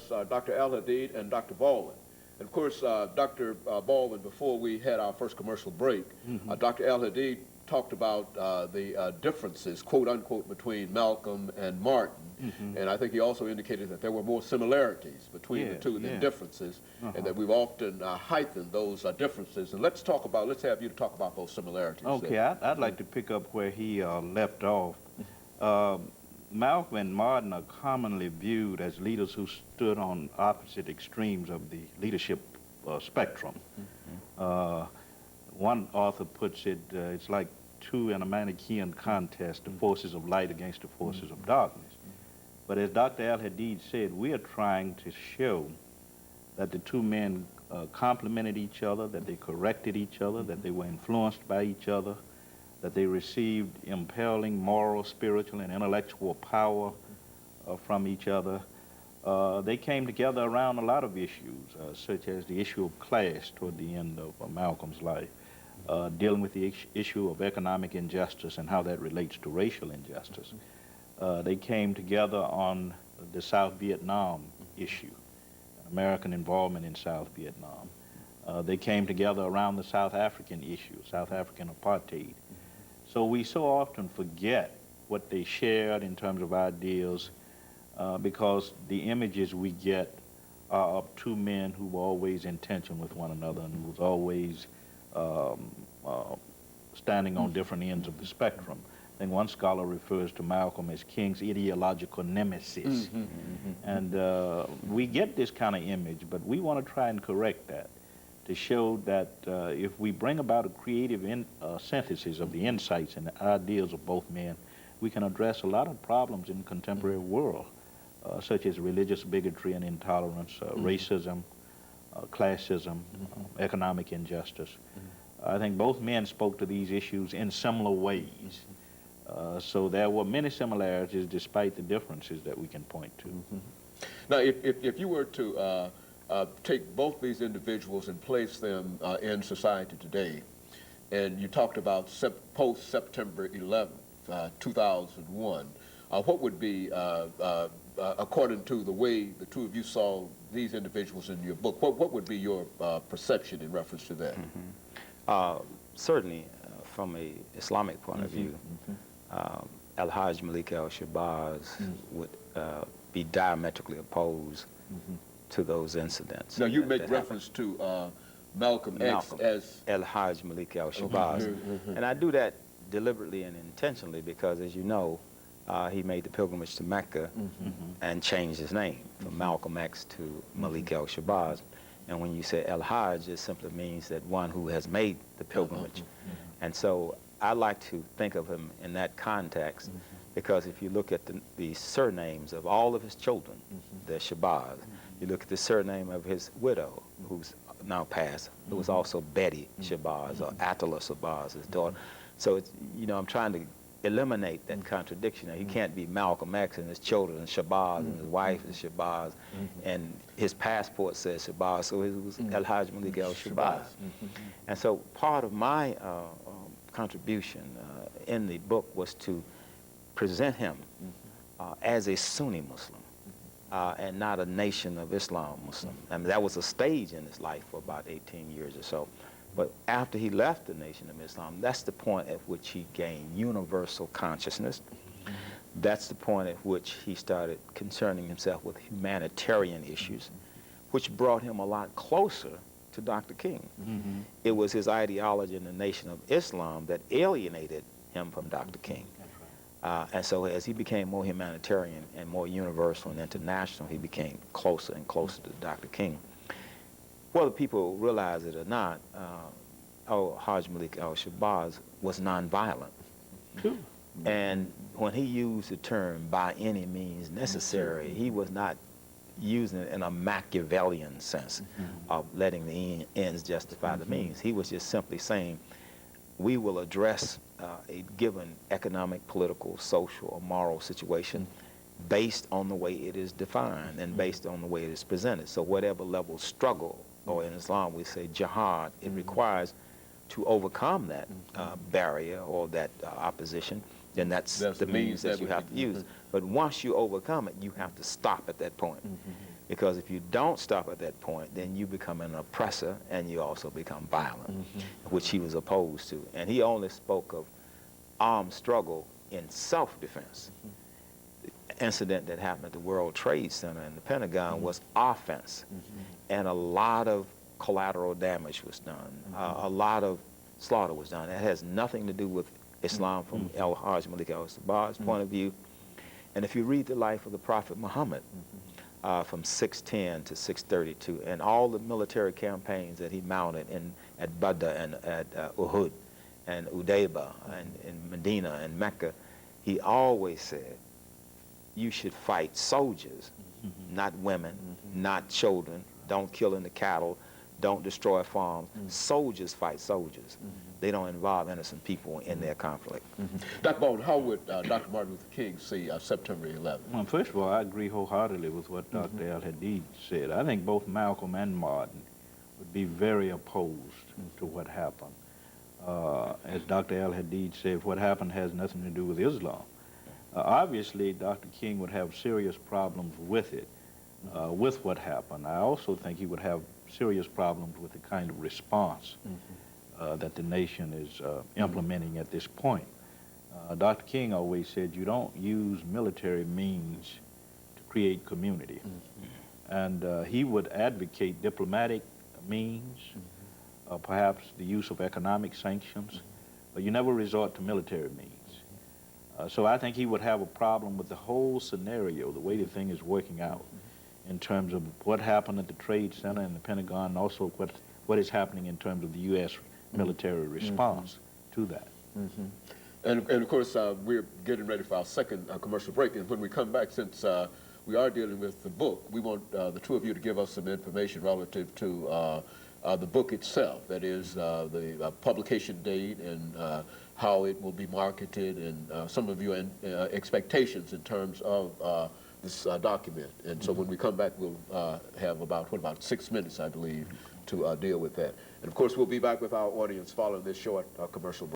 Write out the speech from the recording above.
Dr. Al-Hadid and Dr. Baldwin. And of course, Dr. Baldwin, before we had our first commercial break, Dr. Al-Hadid talked about the differences, quote unquote, between Malcolm and Martin. And I think he also indicated that there were more similarities between the two than differences, and that we've often heightened those differences. And let's have you talk about those similarities. Okay, I'd like to pick up where he left off. Malcolm and Martin are commonly viewed as leaders who stood on opposite extremes of the leadership spectrum. One author puts it, it's like two in a Manichaean contest, the forces of light against the forces of darkness. But as Dr. Al-Hadid said, we are trying to show that the two men complemented each other, that they corrected each other, that they were influenced by each other, that they received impelling moral, spiritual, and intellectual power from each other. They came together around a lot of issues, such as the issue of class toward the end of Malcolm's life, dealing with the issue of economic injustice and how that relates to racial injustice. They came together on the South Vietnam issue, American involvement in South Vietnam. They came together around the South African issue, South African apartheid. So we so often forget what they shared in terms of ideals because the images we get are of two men who were always in tension with one another and who was always standing on different ends of the spectrum. I think one scholar refers to Malcolm as King's ideological nemesis. And we get this kind of image, but we want to try and correct that, to show that if we bring about a creative synthesis of the insights and the ideals of both men, we can address a lot of problems in the contemporary world, such as religious bigotry and intolerance, racism, classism, economic injustice. I think both men spoke to these issues in similar ways. So there were many similarities despite the differences that we can point to. Now, if you were to take both these individuals and place them in society today, and you talked about post-September 11th, 2001, what would be, according to the way the two of you saw these individuals in your book, what would be your perception in reference to that? Certainly, from an Islamic point of view, Al-Hajj Malik al-Shabazz would be diametrically opposed to those incidents. Now, you make reference to Malcolm X as Al-Hajj Malik al-Shabazz. And I do that deliberately and intentionally because, as you know, he made the pilgrimage to Mecca and changed his name from Malcolm X to Malik al-Shabazz. And when you say Al-Hajj, it simply means that one who has made the pilgrimage. And so I like to think of him in that context because if you look at the surnames of all of his children, they're Shabazz. You look at the surname of his widow, who's now passed, who was also Betty Shabazz or Attila Shabazz, his daughter. So, it's, you know, I'm trying to eliminate that contradiction. Now, he can't be Malcolm X and his children and Shabazz and his wife is Shabazz and his passport says Shabazz, so it was Al-Hajj Malik al-Shabazz. And so part of my contribution in the book was to present him as a Sunni Muslim and not a Nation of Islam Muslim. I mean, that was a stage in his life for about 18 years or so. But after he left the Nation of Islam, that's the point at which he gained universal consciousness. That's the point at which he started concerning himself with humanitarian issues, which brought him a lot closer to Dr. King. It was his ideology in the Nation of Islam that alienated him from Dr. King. And so as he became more humanitarian and more universal and international, he became closer and closer to Dr. King. Whether people realize it or not, Al-Hajj Malik al-Shabazz was nonviolent. And when he used the term by any means necessary, he was not using it in a Machiavellian sense of letting the ends justify the means. He was just simply saying, we will address a given economic, political, social, or moral situation based on the way it is defined and based on the way it is presented. So whatever level of struggle, or in Islam we say jihad, it requires to overcome that barrier or that opposition, then that's the means that you have to use. But once you overcome it, you have to stop at that point. Because if you don't stop at that point, then you become an oppressor and you also become violent, which he was opposed to. And he only spoke of armed struggle in self-defense. The incident that happened at the World Trade Center and the Pentagon was offense. And a lot of collateral damage was done. A lot of slaughter was done. It has nothing to do with Islam from Al-Hajj Malik al-Sabah's point of view. And if you read the life of the Prophet Muhammad, from 610 to 632, and all the military campaigns that he mounted at Badr and at Uhud and Udaybah and in Medina and Mecca, he always said, you should fight soldiers, not women, not children. Don't kill in the cattle. Don't destroy farms. Soldiers fight soldiers. They don't involve innocent people in their conflict. Dr. Baldwin, how would Dr. Martin Luther King see September 11th? Well, first of all, I agree wholeheartedly with what Dr. Al-Hadid said. I think both Malcolm and Martin would be very opposed to what happened. As Dr. Al-Hadid said, what happened has nothing to do with Islam. Obviously, Dr. King would have serious problems with it, with what happened. I also think he would have serious problems with the kind of response that the nation is implementing at this point. Dr. King always said you don't use military means to create community. And he would advocate diplomatic means, perhaps the use of economic sanctions, but you never resort to military means. So I think he would have a problem with the whole scenario, the way the thing is working out, in terms of what happened at the Trade Center and the Pentagon, and also what is happening in terms of the U.S. military response to that. And of course, we're getting ready for our second commercial break. And when we come back, since we are dealing with the book, we want the two of you to give us some information relative to the book itself. That is the publication date and how it will be marketed, and some of your expectations in terms of this document. And so when we come back, we'll have about 6 minutes, I believe, to deal with that. And of course, we'll be back with our audience following this short commercial break.